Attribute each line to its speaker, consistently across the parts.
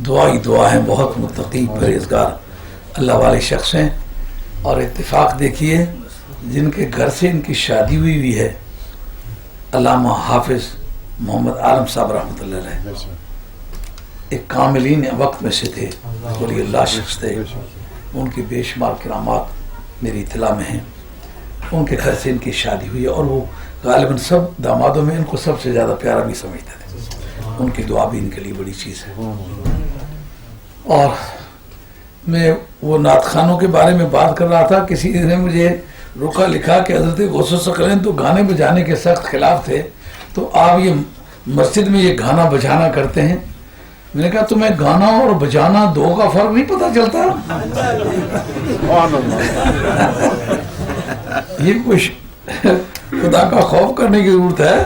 Speaker 1: دعا ہی دعا ہے، بہت متقی پرہیزگار اللہ والے شخص ہیں. اور اتفاق دیکھیے جن کے گھر سے ان کی شادی ہوئی ہے، علامہ حافظ محمد عالم صاحب رحمۃ اللہ علیہ، ایک کاملین وقت میں سے تھے، ولی اللہ شخص تھے. ان کی بے شمار کرامات میری اطلاع میں ہیں. ان کے گھر سے ان کی شادی ہوئی ہے اور وہ غالباً سب دامادوں میں ان کو سب سے زیادہ پیارا بھی سمجھتے تھے. ان کی دعا بھی ان کے لیے بڑی چیز ہے. اور میں وہ نعت خانوں کے بارے میں بات کر رہا تھا، کسی نے مجھے رکا لکھا کہ حضرت غوث الثقلین تو گانے بجانے کے سخت خلاف تھے، تو آپ یہ مسجد میں یہ گانا بجانا کرتے ہیں. میں نے کہا تمہیں گانا اور بجانا دو کا فرق نہیں پتہ چلتا؟ یہ کچھ خدا کا خوف کرنے کی ضرورت ہے.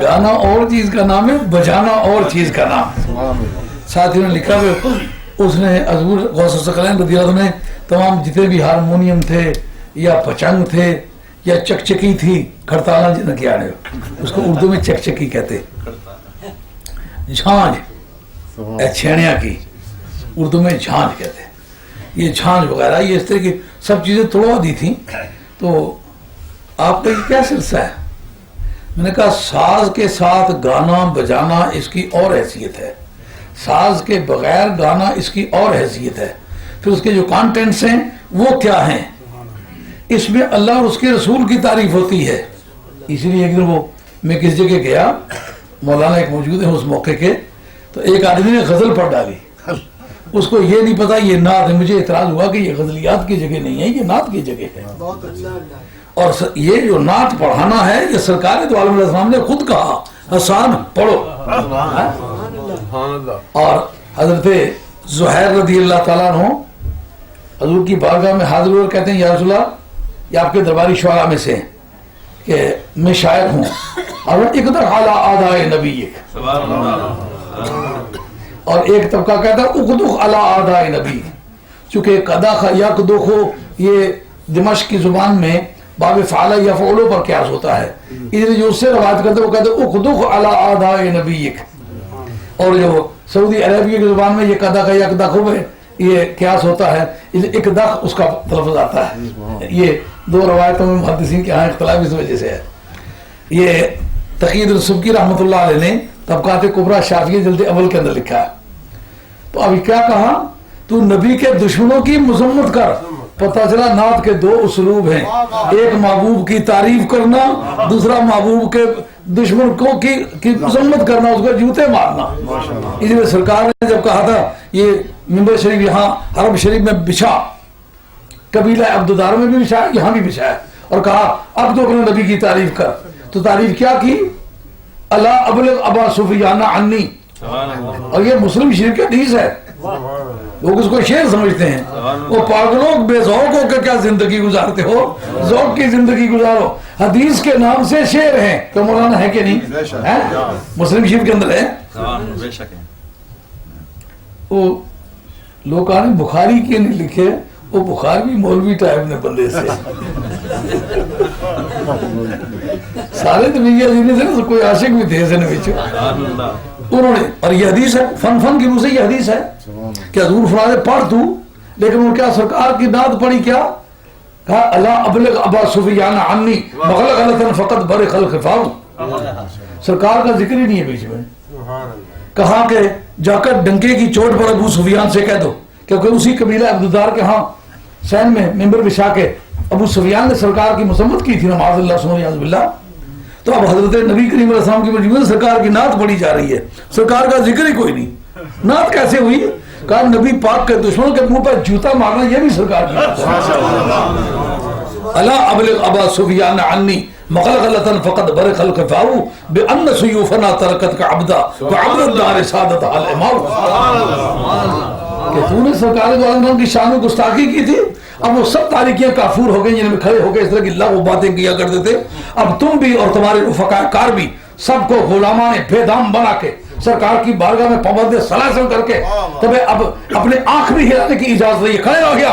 Speaker 1: گانا اور چیز کا نام ہے، بجانا اور چیز کا نام. ساتھیوں نے لکھا کہ اس نے حضور غوث الثقلین رضی اللہ عنہ نے تمام جتنے بھی ہارمونیم تھے یا پچنگ تھے یا چکچکی تھی، کھڑتالا جن کے آنے اس کو اردو میں چکچکی کہتے، جھانج چھیڑیاں کی اردو میں جھانج کہتے، یہ جھانج وغیرہ یہ اس طرح کی سب چیزیں توڑوا دی تھیں. تو آپ کا یہ کیا سلسلہ ہے؟ میں نے کہا ساز کے ساتھ گانا بجانا اس کی اور حیثیت ہے، ساز کے بغیر گانا اس کی اور حیثیت ہے. پھر اس کے جو کانٹینٹس ہیں وہ کیا ہیں؟ اس میں اللہ اور اس کے رسول کی تعریف ہوتی ہے. اس لیے ایک دن وہ میں کس جگہ گیا، مولانا ایک موجود ہیں اس موقع کے، تو ایک آدمی نے غزل پڑھ ڈالی. اس کو یہ نہیں پتا یہ نعت ہے. مجھے اعتراض ہوا کہ یہ غزلیات کی جگہ نہیں ہے، یہ نعت کی جگہ ہے. اور یہ جو نعت پڑھانا ہے یہ سرکار دو عالم علیہ السلام نے خود کہا، آسان پڑھو. اور حضرت زہیر رضی اللہ تعالیٰ عنہ حضور کی بارگاہ میں حاضر ہوئے، کہتے ہیں یا رسول اللہ، یہ آپ کے درباری شعراء میں سے کہ میں شاعر ہوں، اور اقدر اعلی آدائے نبی، اور ایک طبقہ کہتا ہے اقدخ علی آدائے نبی. چونکہ قدخ یقدخ یہ دمشق کی زبان میں باب فعل یفعل پر قیاس ہوتا ہے، اس لیے جو اس سے روایت کرتے وہ کہتے ہیں اقدخ علی آدائے نبی. اور جو سعودی عربیہ کی زبان میں یہ قدخ یقدخ یہ قیاس ہوتا ہے، اقدخ اس کا تلفظ آتا ہے. یہ دو روایتوں میں محدثین کے ہاں اختلاف اس وجہ سے ہے. یہ تقی السبکی رحمۃ اللہ علیہ نے طبقات کبریٰ شافعیہ جلد اول کے اندر لکھا ہے. تو ابھی کیا کہا، تو نبی کے دشمنوں کی مذمت کر. پتہ چلا نعت کے دو اسلوب ہیں، ایک محبوب کی تعریف کرنا، دوسرا محبوب کے دشمن کو کی مذمت کرنا، اس کو جوتے مارنا. اس لیے سرکار نے جب کہا تھا یہ ممبر شریف یہاں حرم شریف میں بچھا، قبیلہ عبدالدار میں بھی بچھا، یہاں بھی بچھا ہے، اور کہا اب تو اپنے نبی کی تعریف کر. تو تعریف کیا کی، اللہ ابلغ ابا سفیان عنی. اور یہ مسلم شریف کی حدیث ہے. لوگ اس کو شعر سمجھتے ہیں. وہ پاگلوں بے ذوق ہو کے کیا زندگی گزارتے ہو، ذوق کی زندگی گزارو. حدیث کے نام سے شعر ہیں تو مولانا ہے کہ نہیں؟ مسلم شریف کے اندر ہے. وہ لوگ کہا بخاری کے نہیں لکھے، وہ بخاری بھی مولوی ٹائپ نے بندے سے سارے تو کوئی عاشق بھی تھے انہوں نے. اور یہ حدیث ہے، فن کی روح سے یہ حدیث ہے کہ حضور فرماتے پڑھ تو، لیکن وہ کیا سرکار کی نعت پڑھی، کیا کہا، اللہ ابلغ ابا سفیان عنی مغلق غلطن فقط بر خلق فاؤ. سرکار کا ذکر ہی نہیں ہے بیچ میں. کہا کہ جا کر ڈنکے کی چوٹ پر ابو سفیان سے کہہ دو، کیونکہ اسی قبیلہ عبدالدار کے ہاں سین میں ممبر بچھا کے ابو سفیان نے سرکار کی مذمت کی تھی، نماز اللہ سبحانہ باللہ. تو اب حضرت نبی کریم علیہ السلام کی مجبور سرکار کی نعت پڑھی جا رہی ہے، سرکار کا ذکر ہی کوئی نہیں. نعت کیسے ہوئی؟ کہا نبی پاک کے دشمنوں کے منہ پر جوتا مارنا یہ بھی سرکار کی نعت ہے. اللہ ابلغ ابا سفیان عنی مغلغلۃ فقد بر خلق فاؤ بان سیوفنا ترکت کا عبدا وعبد الدار سعادت الامام. کہ تو نے سرکار دو عالم کی شان میں گستاخی کی تھی، اب وہ سب تاریکیاں کافور ہو گئی جن میں کھڑے ہو کے اس طرح کی لغو باتیں کیا کرتے تھے. اب تم بھی اور تمہارے رفقا کار بھی سب کو غلامان بے دام بنا کے سرکار کی بارگاہ میں پابند سلاسل کر کے تمہیں اب اپنے آنکھ بھی ہلانے کی اجازت نہیں. کھڑے ہو گیا